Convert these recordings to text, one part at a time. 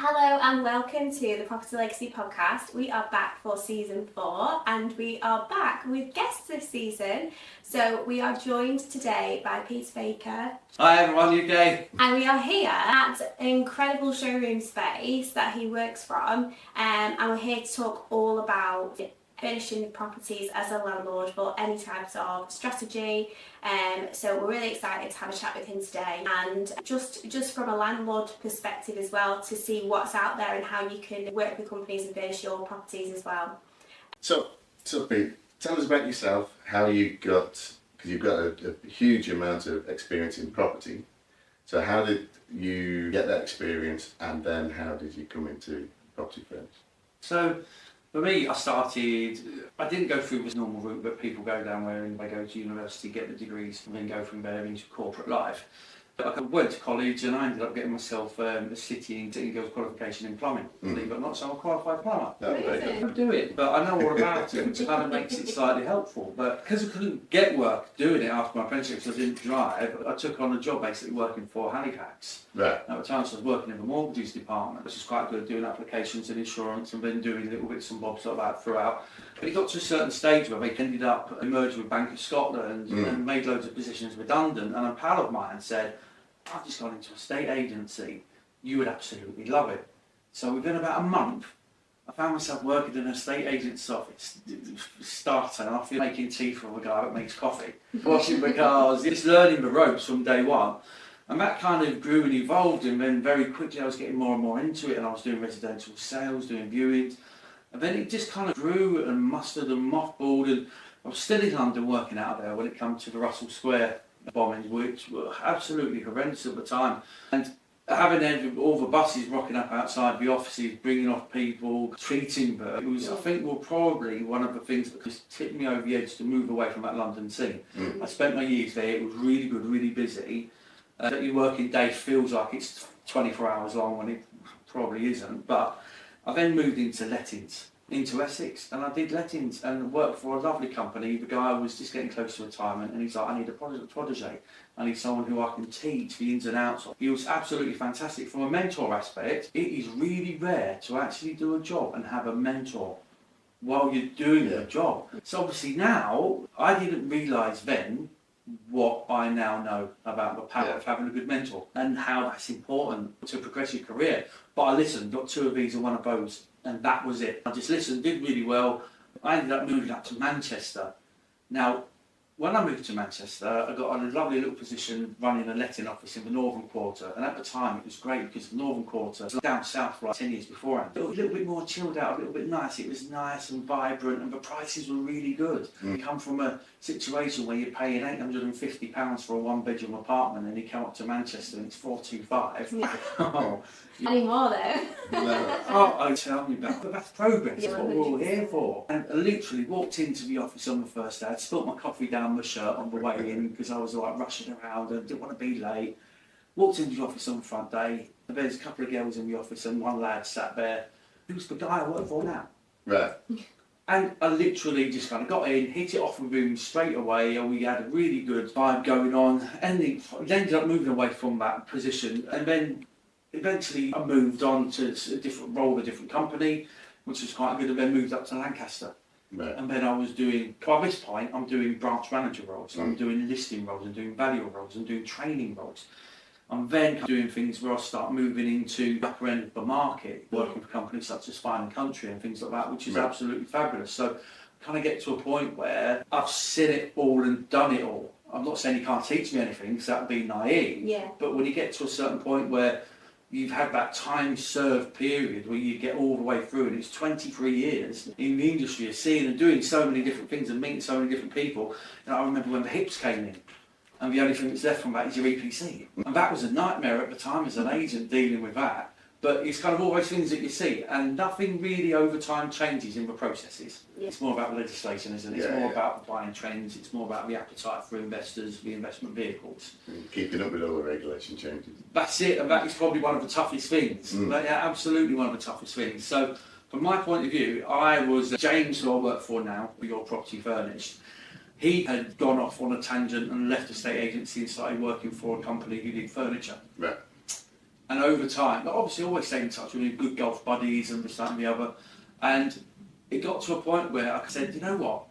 Hello and welcome to the Property Legacy podcast. We are back for season 4 and we are back with guests this season. So we are joined today by Peter Baker. Hi everyone, UK. And we are here at an incredible showroom space that he works from, and we're here to talk all about furnishing properties as a landlord for any types of strategy. So we're really excited to have a chat with him today, and just from a landlord perspective as well, to see what's out there and how you can work with companies and furnish your properties as well. So Pete, tell us about yourself, how you got, because you've got a huge amount of experience in property. So how did you get that experience, and then how did you come into Property Furnished? So for me, I didn't go through this normal route that people go down where they go to university, get the degrees and then go from there into corporate life. I went to college and I ended up getting myself a City and Girls qualification in plumbing, believe it or not, so I'm a qualified plumber. I do it, but I know all about it, which kind of makes it slightly helpful. But because I couldn't get work doing it after my apprenticeship, because I didn't drive, I took on a job basically working for Halifax. Right. At the time, so I was working in the mortgages department, which is quite good, doing applications and insurance, and then doing little bits and bobs like that throughout. But it got to a certain stage where they ended up merged with Bank of Scotland and made loads of positions redundant. And a pal of mine said, I've just gone into a estate agency, you would absolutely love it. So within about a month, I found myself working in an estate agent's office, starting off making tea for a guy that makes coffee, washing the cars, just learning the ropes from day one. And that kind of grew and evolved, and then very quickly I was getting more and more into it, and I was doing residential sales, doing viewings. And then it just kind of grew and mustered and mothballed, and I was still in London working out there when it came to the Russell Square bombings, which were absolutely horrendous at the time. And having all the buses rocking up outside the offices, bringing off people, treating them, it was, I think, probably one of the things that just tipped me over the edge to move away from that London scene. I spent my years there, it was really good, really busy. That your working day feels like it's 24 hours long when it probably isn't. But I then moved into lettings, into Essex, and I did lettings and worked for a lovely company. The guy was just getting close to retirement, and he's like, I need a protege. I need someone who I can teach the ins and outs of. He was absolutely fantastic. From a mentor aspect, it is really rare to actually do a job and have a mentor while you're doing the job. So obviously now, I didn't realise then what I now know about the power of having a good mentor and how that's important to progress your career. But I listened, got 2 of these and 1 of those, and that was it. I just listened, did really well. I ended up moving up to Manchester. Now, when I moved to Manchester, I got a lovely little position running a letting office in the Northern Quarter, and at the time it was great because the Northern Quarter was down south for like 10 years beforehand. It was a little bit more chilled out, a little bit nice. It was nice and vibrant, and the prices were really good. You come from a situation where you're paying £850 for a 1-bedroom apartment, and you come up to Manchester and it's $425. Any more though? Oh, tell me about it. But that's progress. That's what we're all here for. And I literally walked into the office on the first day. I'd spilt my coffee down my shirt on the way in because I was like rushing around and didn't want to be late. Walked into the office on the front day. And there's a couple of girls in the office and 1 lad sat there. Who's the guy I work for now? Right. And I literally just kind of got in, hit it off with him straight away, and we had a really good vibe going on. And he ended up moving away from that position, and then eventually I moved on to a different role, a different company, which was quite good, and then moved up to Lancaster. Right. And then I was doing, by this point, I'm doing branch manager roles, I'm doing listing roles, I'm doing valuer roles, I'm doing training roles. I'm then doing things where I start moving into the upper end of the market, working for companies such as Fine & Country and things like that, which is absolutely fabulous. So I kind of get to a point where I've seen it all and done it all. I'm not saying you can't teach me anything, because that would be naive. But when you get to a certain point where you've had that time-served period where you get all the way through, and it's 23 years in the industry of seeing and doing so many different things and meeting so many different people. And I remember when the HIPs came in, and the only thing that's left from that is your EPC. And that was a nightmare at the time as an agent dealing with that. But it's kind of all those things that you see, and nothing really over time changes in the processes. It's more about the legislation, isn't it? It's more about the buying trends, it's more about the appetite for investors, the investment vehicles. Keeping up with all the regulation changes. That's it, and that is probably one of the toughest things. Absolutely one of the toughest things. So, from my point of view, I was James, who I work for now, for Your Property Furnished. He had gone off on a tangent and left the estate agency and started working for a company who did furniture. Right. And over time, but obviously always stayed in touch with good golf buddies and this, that and the other. And it got to a point where I said, you know what,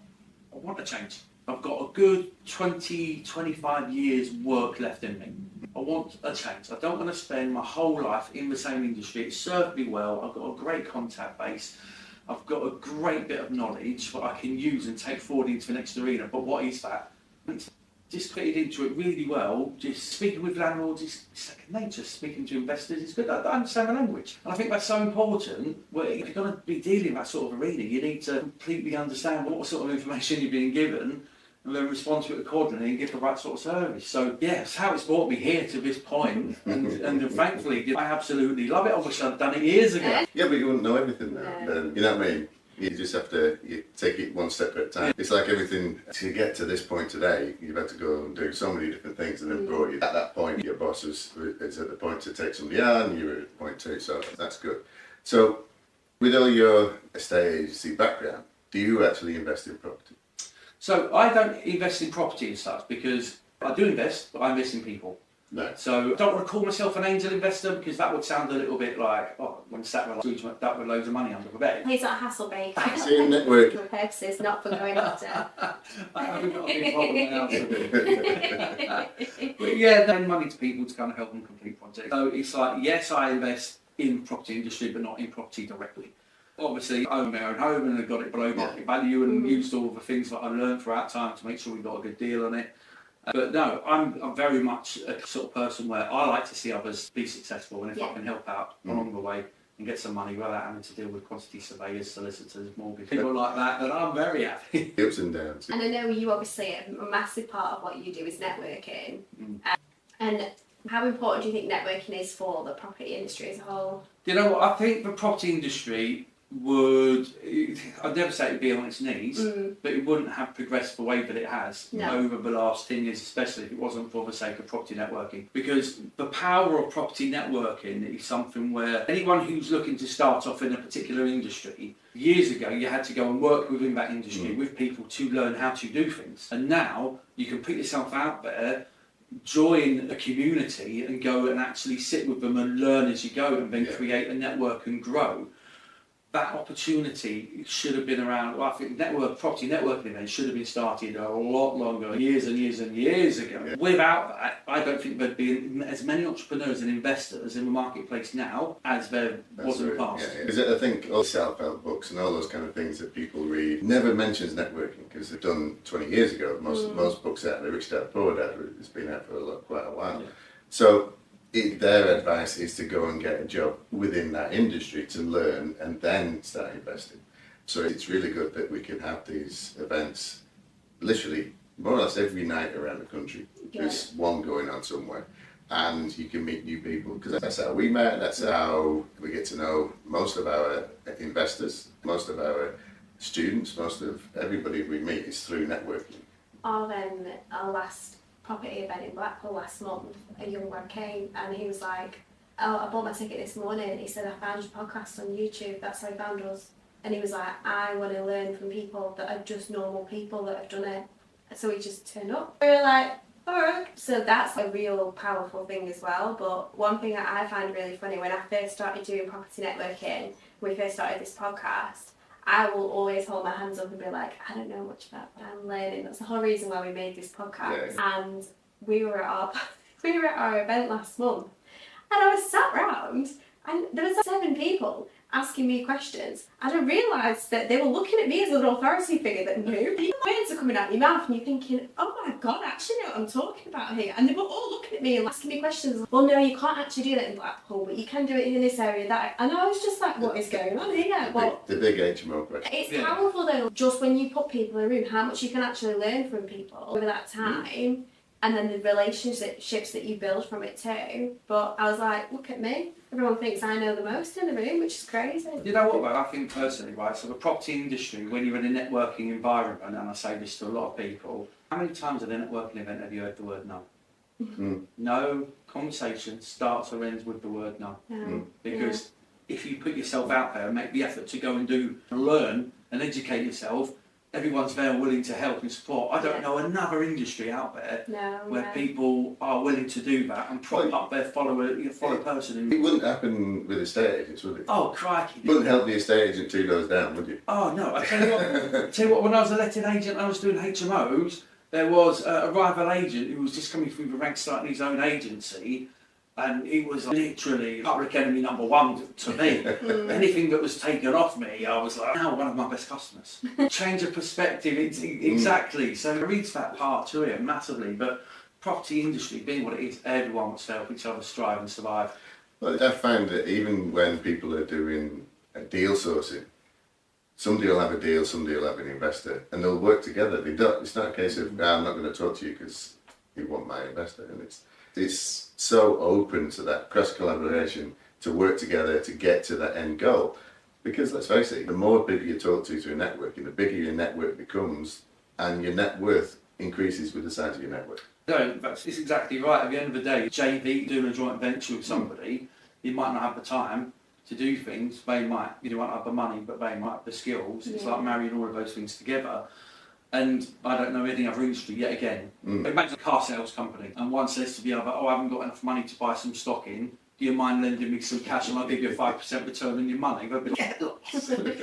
I want to change. I've got a good 20, 25 years work left in me. I want a change. I don't want to spend my whole life in the same industry. It served me well. I've got a great contact base. I've got a great bit of knowledge that I can use and take forward into the next arena. But what is that? It's just fitted into it really well. Just speaking with landlords is second nature. Speaking to investors is good. I understand the language. And I think that's so important. Well, if you're going to be dealing in that sort of arena, you need to completely understand what sort of information you're being given and then respond to it accordingly and give the right sort of service. So yeah, it's how it's brought me here to this point. and thankfully, I absolutely love it. I wish I'd done it years ago. Yeah, but you wouldn't know everything now. Then, you know what I mean? You just have to take it one step at a time. It's like everything, to get to this point today, you've had to go and do so many different things and then brought you. At that point, your boss is at the point to take somebody on, and you're at the point too, so that's good. So, with all your estate agency background, do you actually invest in property? So I don't invest in property as such because I do invest, but I invest in people. No. So I don't want to call myself an angel investor because that would sound a little bit like, oh, when sat with that with loads of money under the bed. He's not a hassle baker. See, network. For purposes, not for going after. I haven't got a big problem now. But yeah, then money to people to kind of help them complete projects. So it's like, yes, I invest in property industry, but not in property directly. Obviously, I own my own home and I've got it below market value and used all the things that I learned throughout time to make sure we got a good deal on it. But no, I'm very much a sort of person where I like to see others be successful, and if I can help out along the way and get some money without having to deal with quantity surveyors, solicitors, mortgage people like that, then I'm very happy. The ups and downs. And I know you obviously, a massive part of what you do is networking. And how important do you think networking is for the property industry as a whole? You know what, I think the property industry would, I'd never say it would be on its knees, but it wouldn't have progressed the way that it has over the last 10 years, especially if it wasn't for the sake of property networking. Because the power of property networking is something where anyone who's looking to start off in a particular industry, years ago you had to go and work within that industry with people to learn how to do things. And now you can put yourself out there, join a community and go and actually sit with them and learn as you go and then create a network and grow. That opportunity should have been around. Well, I think property networking events should have been started a lot longer, years and years and years ago. Yeah. Without that, I don't think there'd be as many entrepreneurs and investors in the marketplace now as there was in the past. Because I think all self-help books and all those kind of things that people read never mentions networking because they're done 20 years ago. Most books out there, Rich Dad Poor Dad, it's been out for quite a while. Yeah. So their advice is to go and get a job within that industry to learn and then start investing. So it's really good that we can have these events literally more or less every night around the country. There's one going on somewhere and you can meet new people because that's how we met, that's how we get to know most of our investors, most of our students, most of everybody we meet is through networking. Our last property event in Blackpool last month, a young lad came and he was like, oh, I bought my ticket this morning. He said, I found your podcast on YouTube, that's how he found us. And he was like, I want to learn from people that are just normal people that have done it. So he just turned up. We were like, alright. So that's a real powerful thing as well. But one thing that I find really funny, when I first started doing property networking, when we first started this podcast, I will always hold my hands up and be like, I don't know much about what I'm learning. That's the whole reason why we made this podcast. Yeah. And we were at our event last month, and I was sat round, and there was 7 people asking me questions, and I realised that they were looking at me as an authority figure that knew. Words are coming out your mouth, and you're thinking, oh my god, I actually know what I'm talking about here. And they were all looking at me and asking me questions. Well, no, you can't actually do that in Blackpool, but you can do it in this area. And I was just like, what is going on here? The big HMO question. It's powerful though, just when you put people in a room, how much you can actually learn from people over that time. And then the relationships that you build from it too. But I was like, look at me. Everyone thinks I know the most in the room, which is crazy. You know what, though? I think personally, right, so the property industry, when you're in a networking environment, and I say this to a lot of people, how many times at a networking event have you heard the word no? No conversation starts or ends with the word no. Because if you put yourself out there and make the effort to go and learn and educate yourself, everyone's there willing to help and support. I don't know another industry out there where people are willing to do that and prop up their fellow person. It wouldn't happen with estate agents, would it? Oh, crikey. You wouldn't help the estate agent 2 doors down, would you? Oh, no. I tell you what, when I was a letting agent, I was doing HMOs, there was a rival agent who was just coming through the ranks starting his own agency, and he was literally public enemy number 1 to me. Anything that was taken off me, I was like, now one of my best customers. Change of perspective, exactly. So it reads that part to it massively. But property industry being what it is, everyone wants to help each other strive and survive. Well, I found that even when people are doing a deal sourcing, somebody will have a deal, somebody will have an investor, and they'll work together. They don't. It's not a case of, I'm not going to talk to you because you want my investor. And it's so open to that cross collaboration to work together to get to that end goal. Because let's face it, the more people you talk to a network, and the bigger your network becomes, and your net worth increases with the size of your network. No, it's exactly right. At the end of the day, JV doing a joint venture with somebody, you might not have the time to do things. You might have the money, but they might have the skills. It's like marrying all of those things together. And I don't know any other industry yet again. Imagine a car sales company, and one says to the other, I haven't got enough money to buy some stock in. Do you mind lending me some cash and I'll give you a 5% return on your money? They'll be like,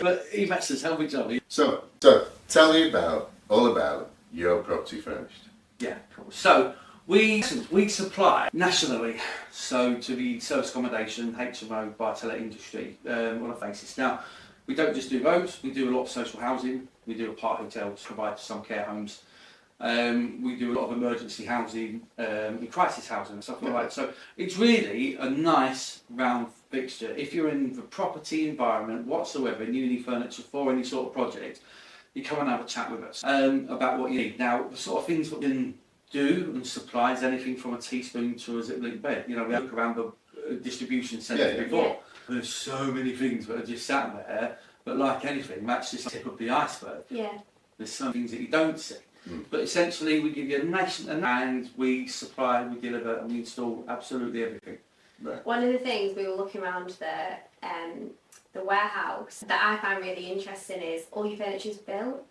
but investors help each other. So tell me all about Your Property Furnished. Yeah, cool. So we supply nationally, so to the service accommodation, HMO, buy-to-let industry on a basis. Now, we don't just do those, we do a lot of social housing, we do apart hotels, provide some care homes, we do a lot of emergency housing, crisis housing and stuff like that. So it's really a nice round fixture. If you're in the property environment whatsoever and you need furniture for any sort of project, you come and have a chat with us about what you need. Now, the sort of things that we can do and supply is anything from a teaspoon to a zip-link bed. You know, we look around the distribution centre before. Yeah. There's so many things that are just sat there, but like anything, that's just the tip of the iceberg. Yeah. There's some things that you don't see. But essentially, we give you a nation and we supply, we deliver, and we install absolutely everything. Right. One of the things we were looking around the warehouse that I find really interesting is all your furniture's built.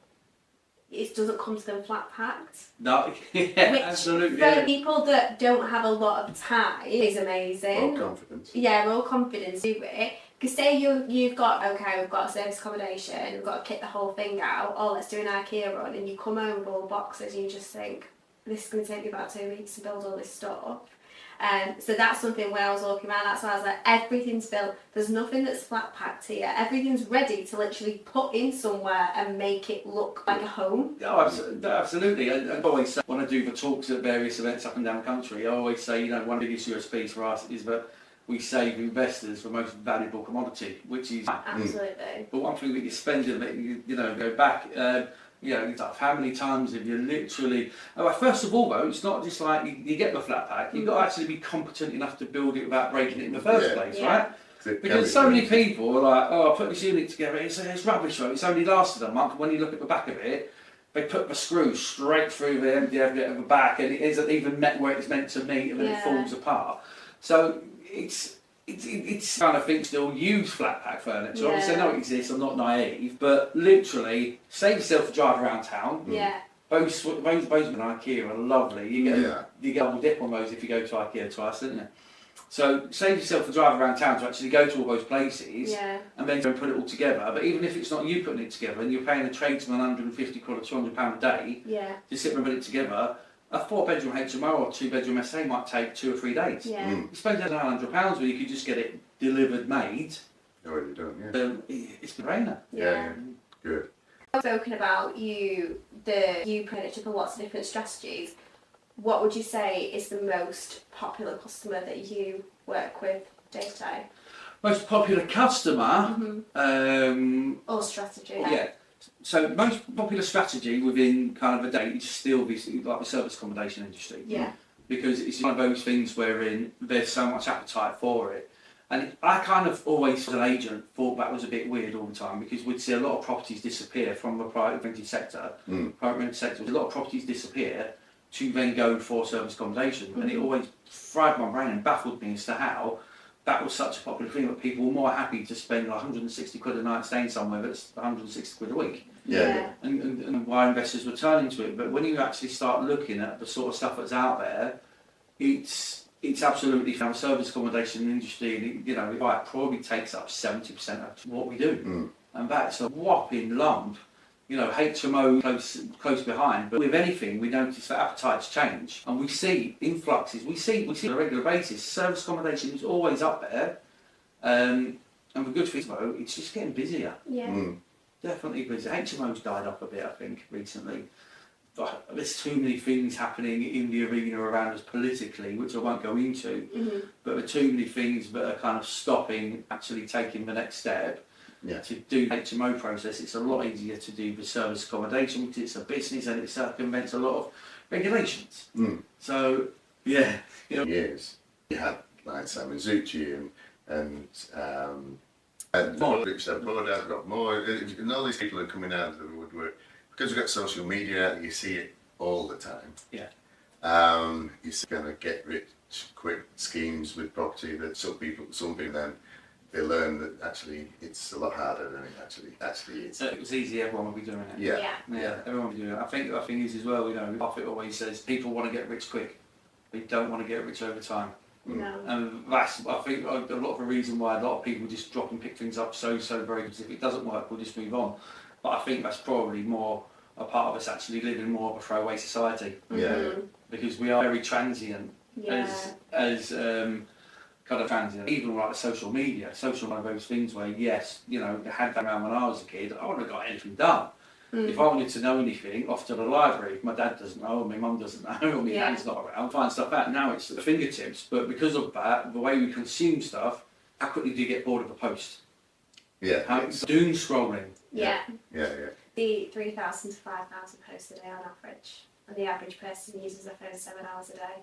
It doesn't come to them flat packed. No, yeah, absolutely. For people that don't have a lot of time, is amazing. More confidence. Yeah, more confidence to do it. Because say we've got a service accommodation, we've got to kit the whole thing out, or let's do an IKEA run, and you come home with all the boxes and you just think, this is going to take me about 2 weeks to build all this stuff. So that's something where I was looking around, that's why I was like, everything's built, there's nothing that's flat packed here, everything's ready to literally put in somewhere and make it look like a home. Oh, absolutely. I always say, when I do the talks at various events up and down the country, I always say, one of the biggest USPs for us is that we save investors the most valuable commodity, which is absolutely. But one thing that you spend in it, go back. It's like how many times have you literally... first of all, though, it's not just like you get the flat pack, you've got to actually be competent enough to build it without breaking it in the first place, right? Because so many people are like, I put this unit together, it's rubbish, right? It's only lasted a month. When you look at the back of it, they put the screw straight through the MDF of the back, and it isn't even met where it's meant to meet, and then it falls apart. So it's kind of thing still use flat pack furniture. Obviously I know it exists, I'm not naive, but literally save yourself a drive around town. Yeah. Those in IKEA are lovely. You get double dip on those if you go to IKEA twice, don't you? So save yourself a drive around town to actually go to all those places and then go and put it all together. But even if it's not you putting it together and you're paying a tradesman £150 or £200 a day to sit and put it together, a 4-bedroom HMO or 2-bedroom SA might take 2 or 3 days. Yeah. You spend £900 where you could just get it delivered, made. Already done, It's a brainer. Yeah. Good. We've spoken about you furniture for lots of different strategies. What would you say is the most popular customer that you work with day to day? Most popular customer? Or strategy. Yeah. So most popular strategy within kind of a day is still like the service accommodation industry. Yeah. Because it's one of those things wherein there's so much appetite for it. And I kind of always, as an agent, thought that was a bit weird all the time because we'd see a lot of properties disappear from the private rented sector. Private rented sector, a lot of properties disappear to then go for service accommodation. And it always fried my brain and baffled me as to how that was such a popular thing that people were more happy to spend like 160 quid a night staying somewhere that's 160 quid a week. Yeah. And why investors were turning to it. But when you actually start looking at the sort of stuff that's out there, it's absolutely from the service accommodation industry, and it probably takes up 70% of what we do. And that's a whopping lump. HMO close behind, but with anything we notice that appetites change and we see influxes, we see on a regular basis. Service accommodation is always up there, and the good thing though, it's just getting busier. Definitely busier. HMO's died off a bit, I think, recently. But there's too many things happening in the arena around us politically, which I won't go into, but there are too many things that are kind of stopping actually taking the next step. To do the HMO process, it's a lot easier to do the service accommodation because it's a business and it circumvents a lot of regulations. So, Years. You had like Simon Zucchi and Rich I've got more, and all these people are coming out of the woodwork because we've got social media. You see it all the time. You see kind of get rich quick schemes with property that some people then. They learn that actually it's a lot harder than it actually is. So if it was easy, everyone would be doing it. Yeah. Everyone would be doing it. I think the thing is as well, Buffett always says people want to get rich quick. They don't want to get rich over time. No. And that's, I think, a lot of the reason why a lot of people just drop and pick things up so very, because if it doesn't work, we'll just move on. But I think that's probably more a part of us actually living more of a throwaway society. Because we are very transient as kind of transient. Even like social media, one of those things where they had that around when I was a kid. I wouldn't have got anything done. If I wanted to know anything, off to the library. If my dad doesn't know, or my mum doesn't know, or my dad's not around, find stuff out. Now it's at the fingertips. But because of that, the way we consume stuff, how quickly do you get bored of a post? Doom scrolling. The 3,000 to 5,000 posts a day on average, and the average person uses their phone 7 hours a day.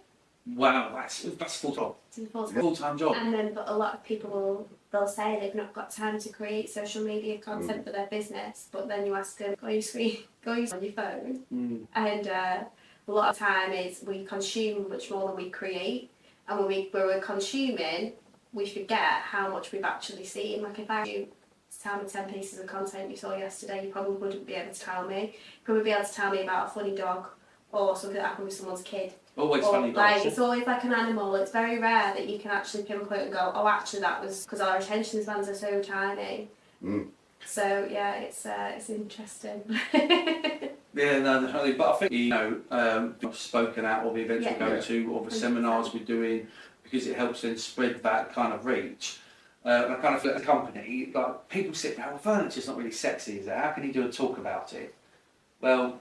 Wow, that's full time. It's a full-time job. And then, but a lot of people they'll say they've not got time to create social media content for their business. But then you ask them, go on your screen, go on your phone, and a lot of time is we consume much more than we create, and when we're consuming, we forget how much we've actually seen. Like if I you tell me 10 pieces of content you saw yesterday, you probably wouldn't be able to tell me. You probably be able to tell me about a funny dog or something that happened with someone's kid. Always or funny like, dogs. it's always like an animal. It's very rare that you can actually pinpoint and go, oh, actually that was because our attention spans are so tiny. So yeah, it's interesting. Definitely. But I think I've spoken at all the events we go to, or the 100%. seminars we're doing, because it helps then spread that kind of reach. I kind of feel like a company, like people sit there, well, furniture's not really sexy, is it? How can you do a talk about it? Well,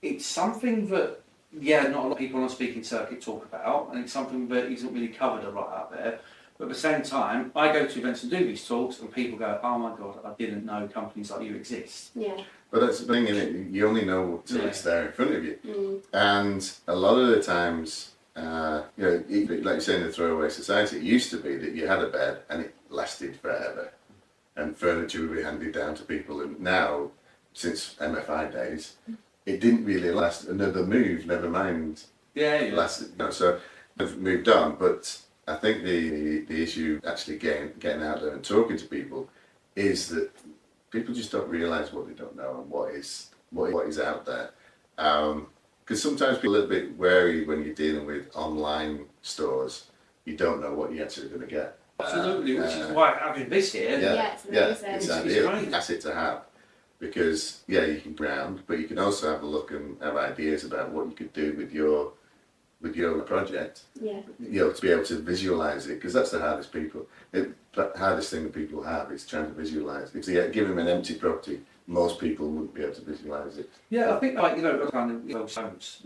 it's something that not a lot of people on the speaking circuit talk about, and it's something that isn't really covered a lot out there. But at the same time, I go to events and do these talks, and people go, oh my God, I didn't know companies like you exist. But that's the thing, innit? You only know till it's there in front of you. And a lot of the times, like you say in the throwaway society, it used to be that you had a bed and it lasted forever, and furniture would be handed down to people. And now, since MFI days, it didn't really last another move, never mind. Lasted, so they've moved on. But I think the issue actually getting out there and talking to people is that people just don't realise what they don't know and what is out there. Because sometimes people are a little bit wary when you're dealing with online stores. You don't know what you're actually going to get. Absolutely, which is why having this here. It's amazing. It's an asset to have. Because you can ground, but you can also have a look and have ideas about what you could do with your project. To be able to visualise it, because that's the hardest hardest thing that people have is trying to visualise. If you give them an empty property, most people wouldn't be able to visualise it. I think kind of homes.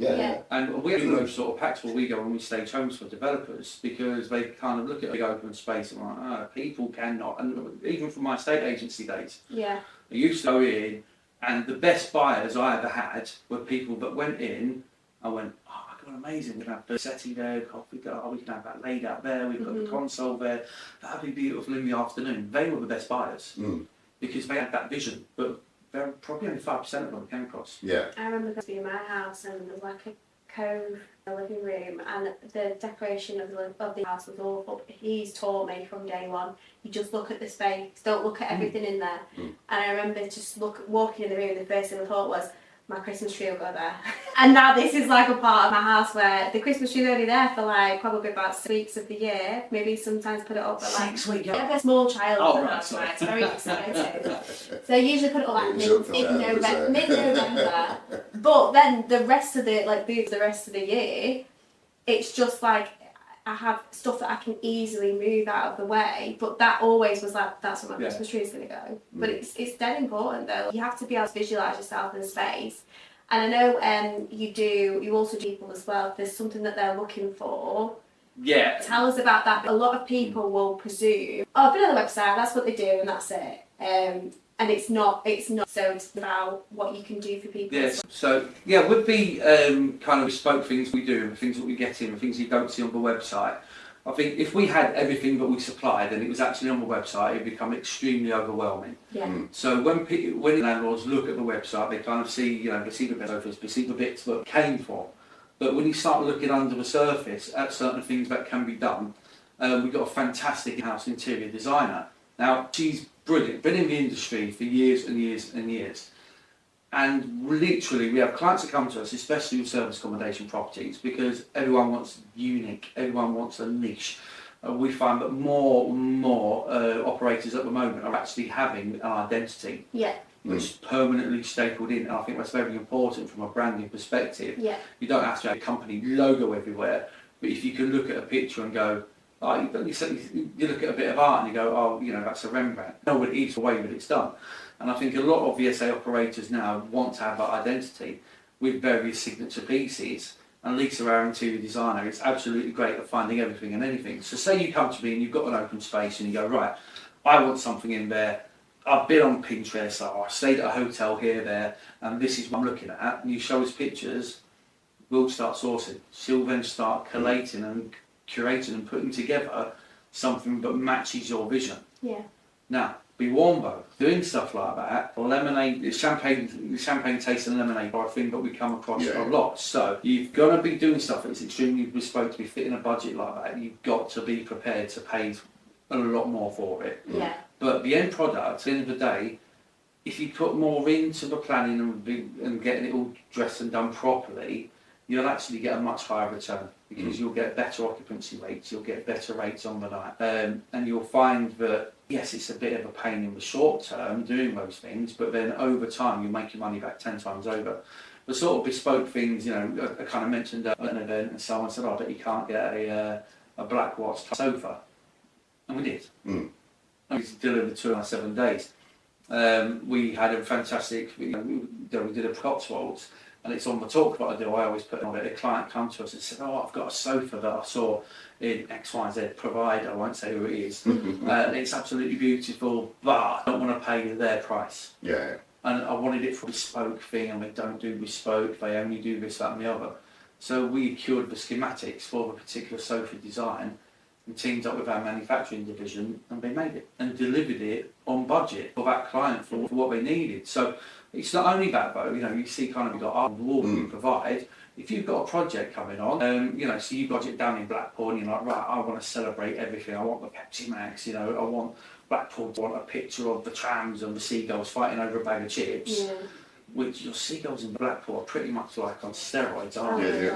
And we do those sort of packs where we go and we stage homes for developers, because they kind of look at a big open space and like, people cannot. And even from my estate agency days. I used to go in, and the best buyers I ever had were people that went in and went, oh my God, amazing, we can have the settee there, we can have that laid out there, we've got the console there, that'd be beautiful in the afternoon. They were the best buyers because they had that vision, but probably only 5% of them came across. I remember going to be in my house and there was like a alcove in the living room, and the decoration of the house was awful. He's taught me from day one, you just look at the space, don't look at everything in there. And I remember just walking in the room, the first thing I thought was, my Christmas tree will go there. And now this is like a part of my house where the Christmas tree is only there for like probably about 6 weeks of the year. Maybe sometimes put it up at like 6 weeks. I have a small child, Oh, in the right, house, sorry. It's very exciting. So I usually put it up like mid-November. But then the rest of the year, it's just like I have stuff that I can easily move out of the way, but that always was like, that's where my Christmas tree is going to go. But it's dead important though. You have to be able to visualise yourself in space. And I know you also do people as well. If there's something that they're looking for, tell us about that. A lot of people will presume, oh, I've been on the website, that's what they do and that's it. And it's not, so it's about what you can do for people. Yes, so would be kind of bespoke things we do, the things that we get in, the things you don't see on the website. I think if we had everything that we supplied and it was actually on the website, it'd become extremely overwhelming. Yeah. So when landlords look at the website, they kind of see, they see the sofas, they see the bits that it came from. But when you start looking under the surface at certain things that can be done, we've got a fantastic in-house interior designer. Now, she's brilliant, been in the industry for years and years and years. And literally, we have clients that come to us, especially with service accommodation properties, because everyone wants unique, everyone wants a niche. We find that more and more operators at the moment are actually having an identity. Which is permanently stapled in, and I think that's very important from a branding perspective. You don't have to have a company logo everywhere, but if you can look at a picture and go, you look at a bit of art and you go, oh, that's a Rembrandt. No, but it's the way that it's done. And I think a lot of VSA operators now want to have that identity with various signature pieces. And Lisa, our interior designer, is absolutely great at finding everything and anything. So say you come to me and you've got an open space and you go, right, I want something in there. I've been on Pinterest, or I stayed at a hotel here, there, and this is what I'm looking at. And you show us pictures, we'll start sourcing. She'll then start collating and curating and putting together something that matches your vision. Now, be warned though, doing stuff like that, champagne taste and lemonade are a thing that we come across a lot. So you've got to be doing stuff that's extremely bespoke to be fitting a budget like that. You've got to be prepared to pay a lot more for it. But the end product, at the end of the day, if you put more into the planning and getting it all dressed and done properly, you'll actually get a much higher return, because you'll get better occupancy rates, you'll get better rates on the night, and you'll find that, yes, it's a bit of a pain in the short term doing those things, but then over time you make your money back 10 times over. The sort of bespoke things, I kind of mentioned at an event, and someone said, I bet you can't get a black watch sofa. And we did. And we delivered 2.5 days. We had a fantastic, we did a Cotswolds, and it's on the talk that I do. I always put on it. A client come to us and said, I've got a sofa that I saw in XYZ provider, I won't say who it is. It's absolutely beautiful, but I don't want to pay their price. And I wanted it for a bespoke thing, and they don't do bespoke, they only do this, that and the other. So we cured the schematics for the particular sofa design and teamed up with our manufacturing division, and they made it and delivered it on budget for that client for what they needed. So it's not only that though, you see kind of you've got our wall we provide. If you've got a project coming on, so you've got it down in Blackpool and you're like, right, I want to celebrate everything. I want the Pepsi Max, I want Blackpool to want a picture of the trams and the seagulls fighting over a bag of chips. Which your seagulls in Blackpool are pretty much like on steroids, aren't they?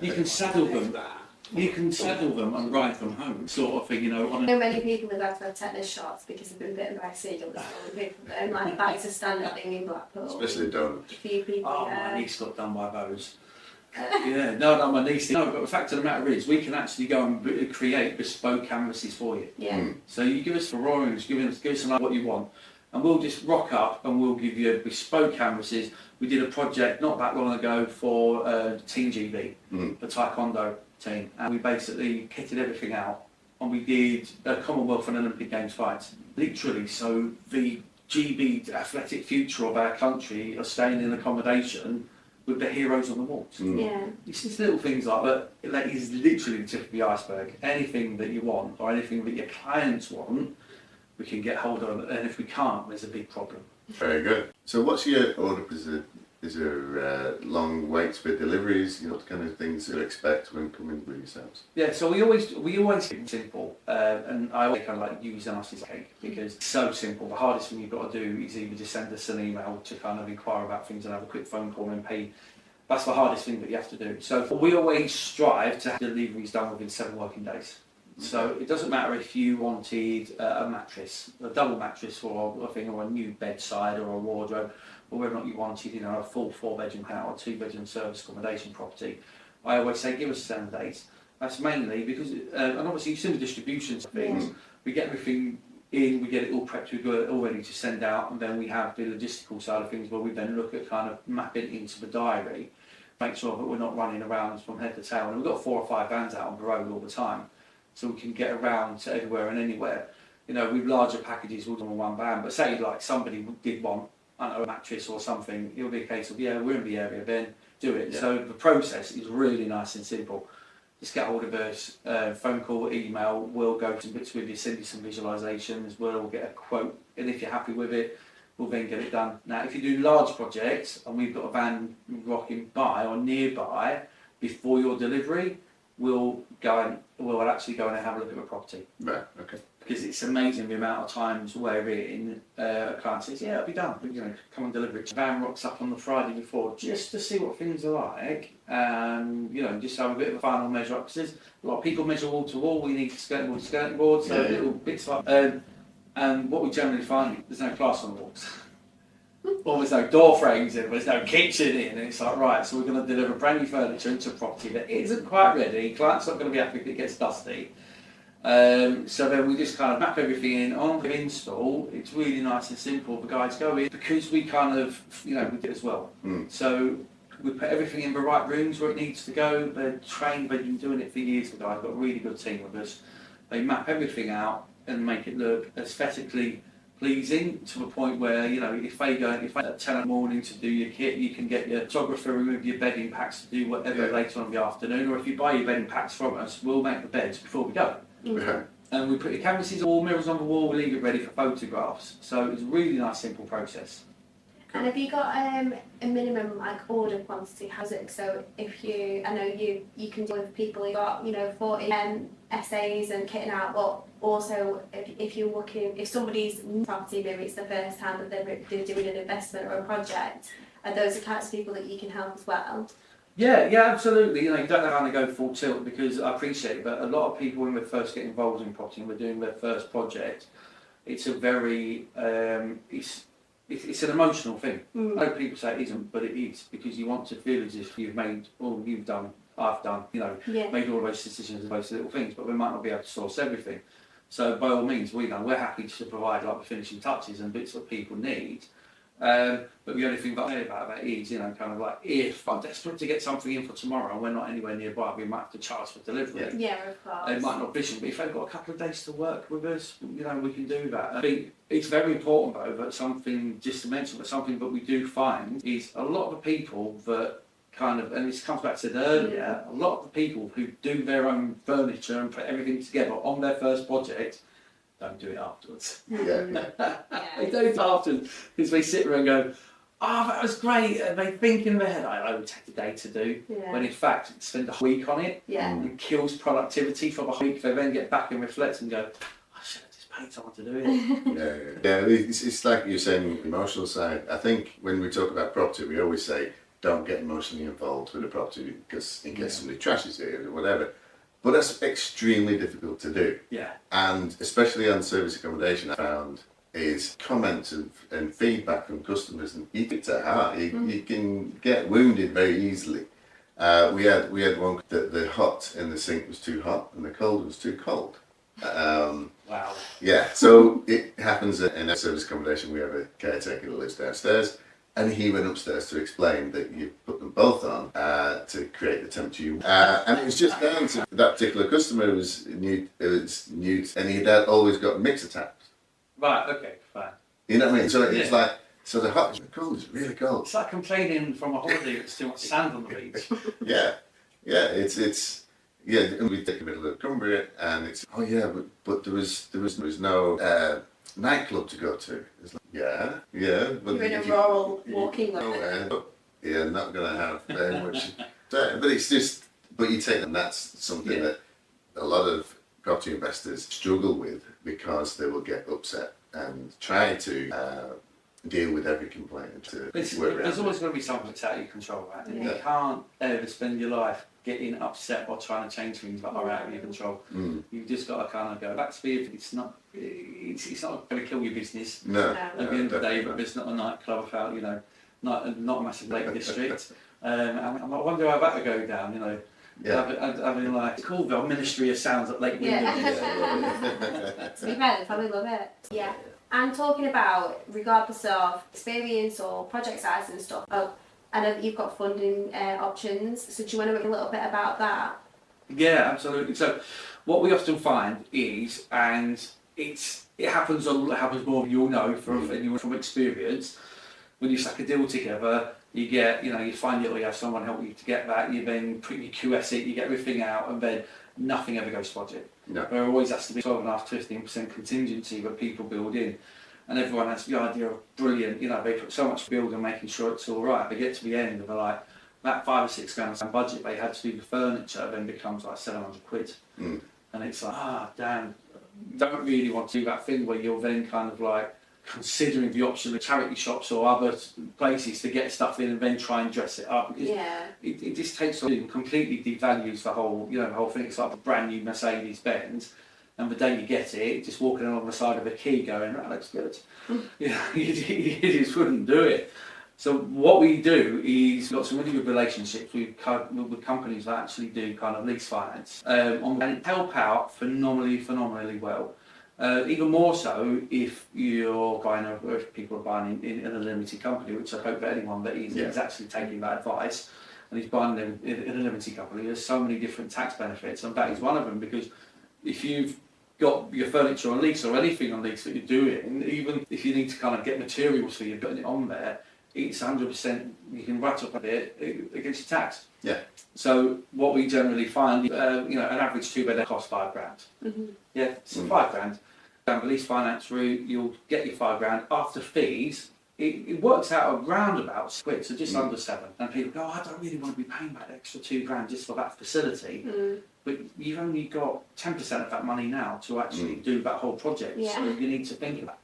You can saddle them. You can saddle them and ride them home, sort of thing, I know many people have had to have tetanus shots because they've been bitten by seagulls. And like that is a standard thing in Blackpool. Especially done. A few people. My niece got done by those. No, my niece. No, but the fact of the matter is, we can actually go and create bespoke canvases for you. So you give us the drawings, give us what you want, and we'll just rock up and we'll give you bespoke canvases. We did a project not that long ago for Team GB, the Taekwondo team, and we basically kitted everything out, and we did a Commonwealth and Olympic Games fights. Literally, so the GB athletic future of our country are staying in accommodation with the heroes on the walls. It's just little things like that. That is literally the tip of the iceberg. Anything that you want, or anything that your clients want, we can get hold of, and if we can't, there's a big problem. Very good. So what's your order Is there long waits for deliveries? What kind of things to expect when coming with yourselves? Yeah, so we always keep it simple, and I always kind of like using us as a cake because it's so simple. The hardest thing you've got to do is either just send us an email to kind of inquire about things and have a quick phone call and pay. That's the hardest thing that you have to do. So we always strive to have deliveries done within 7 working days. So it doesn't matter if you wanted a mattress, a double mattress, or a new bedside or a wardrobe, or whether or not you wanted, a full 4-bedroom house or 2-bedroom service accommodation property. I always say give us 7 days. That's mainly because, and obviously you've seen the distributions of things. We get everything in, we get it all prepped, we've got it all ready to send out, and then we have the logistical side of things where we then look at kind of mapping into the diary, make sure that we're not running around from head to tail. And we've got 4 or 5 vans out on the road all the time, so we can get around to everywhere and anywhere. With larger packages, we'll do them on one van, but say like somebody did want, I don't know, a mattress or something, it'll be a case of, we're in the area, then do it. Yeah. So the process is really nice and simple. Just get hold of us, phone call, email, we'll go some bits with you, send you some visualisations, we'll get a quote, and if you're happy with it, we'll then get it done. Now, if you do large projects, and we've got a van rocking by or nearby, before your delivery, we'll actually go in and have a look at the property. Right, okay. Because it's amazing the amount of times wherein a client says, it'll be done, come and deliver it. The van rocks up on the Friday before just to see what things are like, and just have a bit of a final measure up, because a lot of people measure wall to wall, we need skirting board, so little bits like and what we generally find, there's no glass on the walls. Or there's no door frames in, there's no kitchen in, and it's like, right, so we're going to deliver brand new furniture into a property that isn't quite ready, client's not going to be happy if it gets dusty. So then we just kind of map everything in on the install. It's really nice and simple. The guys go in because we kind of, we do it as well. So we put everything in the right rooms where it needs to go. They're trained, they've been doing it for years. The guys got a really good team with us. They map everything out and make it look aesthetically pleasing to the point where, if they at 10 in the morning to do your kit, you can get your photographer remove your bedding packs to do whatever later on in the afternoon, or if you buy your bedding packs from us, we'll make the beds before we go. Okay. And we put the canvases all, mirrors on the wall, we leave it ready for photographs. So it's a really nice, simple process. And have you got a minimum order quantity? How's it? So if I know you can deal with people who've got 40 essays and kitting out, but also if somebody's property, maybe it's the first time that they're doing an investment or a project, are those the types of people that you can help as well? Yeah, absolutely. You don't have to go full tilt, because I appreciate it, but a lot of people when they first get involved in property and we're doing their first project, it's a very it's an emotional thing. I know people say it isn't, but it is, because you want to feel as if you've made all you've done, I've done, made all those decisions and those little things, but we might not be able to source everything. So by all means, we're happy to provide the finishing touches and bits that people need. But the only thing that I say about that is, kind of like, if I'm desperate to get something in for tomorrow and we're not anywhere nearby, we might have to charge for delivery. Yeah, of course. It might not be efficient, but if they've got a couple of days to work with us, we can do that. I think it's very important, though, that something, just to mention, but something that we do find is a lot of the people that kind of, and this comes back to the earlier, a lot of the people who do their own furniture and put everything together on their first project don't do it afterwards. They don't afterwards, because they sit there and go, that was great, and they think in their head, it would take a day to do, when in fact, spend a week on it, and kills productivity for the week. They then get back and reflect and go, I should have just paid someone to do it. Yeah. It's like you're saying, emotional side. I think when we talk about property, we always say, don't get emotionally involved with the property, because in case somebody trashes it or whatever. But that's extremely difficult to do. Yeah. And especially on service accommodation, I found is comments and feedback from customers, and you get to heart. You can get wounded very easily. We had one that the hot in the sink was too hot and the cold was too cold. Wow. Yeah. So it happens in a service accommodation. We have a caretaker that lives downstairs. And he went upstairs to explain that you put them both on to create the temperature. And it was just down to that particular customer was new, and he had always got mixer taps. Right, okay, fine. You know what I mean? So it's like, so the hot is cold, it's really cold. It's like complaining from a holiday that's too much sand on the beach. Yeah, it's and we take a bit of the Cumbria, and it's but there was no nightclub to go to. It's like, but you're in a rural walking way. you're not going to have very much. But it's just, but you take, and that's something that a lot of property investors struggle with because they will get upset and try to deal with every complaint to work around. There's always going to be something that's out of your control, right? And Yeah. you can't ever spend your life getting upset or trying to change things that are out of your control. You've just got to kind of go, that's weird, it's not going to kill your business No. at the end of the day, but it's not a nightclub without, you know, not a massive Lake District. And I wonder how that would go down, you know. Yeah. Having like Coolville Ministry of Sounds at Lake Wyndham. To be fair, they probably love it. Yeah. And talking about, regardless of experience or project size and stuff, I know that you've got funding options, so do you want to talk a little bit about that? Yeah, absolutely. So what we often find is, and it happens more than you'll know from experience, when you stack a deal together, you get, you know, you find you have someone help you to get that, you then put your QS it, you get everything out, and then nothing ever goes to budget. No. There always has to be 12.5 to 15% contingency that people build in. And everyone has the idea of brilliant, you know, they put so much build in making sure it's all right. They get to the end and they're like, that £5 or £6 budget they had to do the furniture then becomes like 700 quid. And it's like, damn, don't really want to do that thing where you're then kind of like considering the option of charity shops or other places to get stuff in and then try and dress it up. Because it just takes on, completely devalues the whole, you know, the whole thing. It's like a brand new Mercedes Benz. And the day you get it, just walking along the side of a key going, that looks good. You just wouldn't do it. So what we do is we've got some really good relationships with companies that actually do kind of lease finance and help out phenomenally well. Even more so if you're buying, or if people are buying in a limited company, which I hope that anyone that is actually taking that advice and is buying them in a limited company, there's so many different tax benefits, and that is one of them, because if you've got your furniture on lease or anything on lease that you're doing, even if you need to kind of get materials for you, putting it on there, it's 100%, you can write up a bit against your tax. Yeah. So what we generally find, you know, an average 2-bed costs £5,000. Yeah, so £5,000. Down the lease finance route, you'll get your £5,000 after fees. It works out around about £6, so just under 7. And people go, I don't really want to be paying that extra £2,000 just for that facility. But you've only got 10% of that money now to actually do that whole project. So you need to think about it.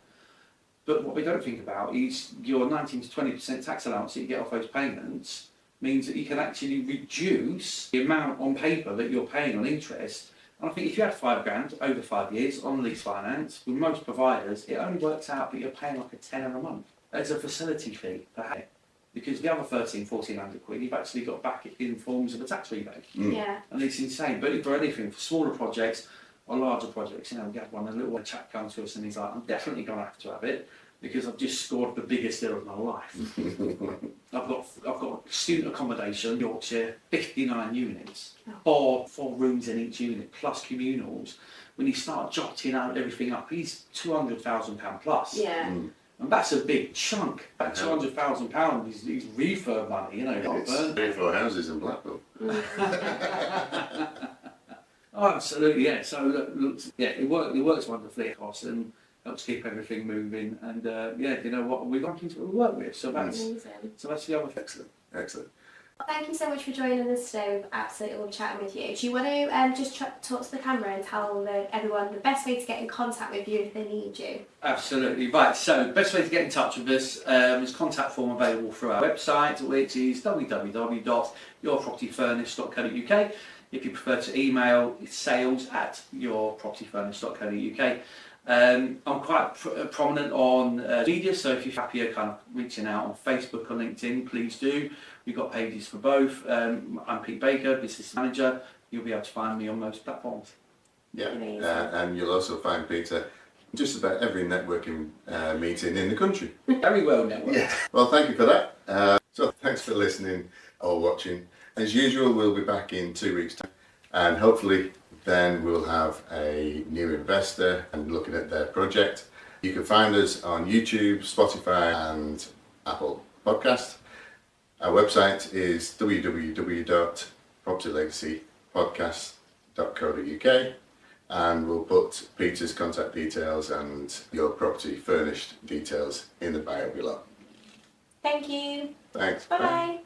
But what we don't think about is your 19 to 20% tax allowance that you get off those payments means that you can actually reduce the amount on paper that you're paying on interest. And I think if you had £5,000 over 5 years on lease finance, with most providers, it only works out that you're paying like a tenner a month as a facility fee per head. Because the other 1,400 quid, you've actually got back in forms of a tax rebate. And it's insane. But for anything, for smaller projects or larger projects, you know, we had one, a little chap come to us and he's like, I'm definitely going to have it because I've just scored the biggest deal of my life. I've got student accommodation, Yorkshire, 59 units, four rooms in each unit, plus communals. When you start jotting out everything up, he's £200,000 plus. And that's a big chunk. That £200,000 is refurb money, you know. It's 3 or 4 houses in Blackpool. Oh, absolutely, yeah. So look, yeah, it works wonderfully, of course, and helps keep everything moving. And yeah, you know what, we've got people to work with, so that's the other thing. Excellent. Thank you so much for joining us today. We've absolutely loved chatting with you. Do you want to just talk to the camera and tell everyone the best way to get in contact with you if they need you? Absolutely. Right, so best way to get in touch with us is contact form available through our website, which is www.yourpropertyfurnished.co.uk. If you prefer to email, it's sales@yourpropertyfurnished.co.uk. I'm quite prominent on media, so if you're happier kind of reaching out on Facebook or LinkedIn, please do. We've got pages for both. I'm Pete Baker, business manager. You'll be able to find me on most platforms. Yeah, and you'll also find Peter just about every networking meeting in the country. Very well networked. Yeah. Well, thank you for that. So thanks for listening or watching. As usual, we'll be back in 2 weeks' time, and hopefully then we'll have a new investor and looking at their project. You can find us on YouTube, Spotify and Apple Podcast. Our website is www.propertylegacypodcast.co.uk, and we'll put Peter's contact details and Your Property Furnished details in the bio below. Thank you. Thanks. Bye-bye.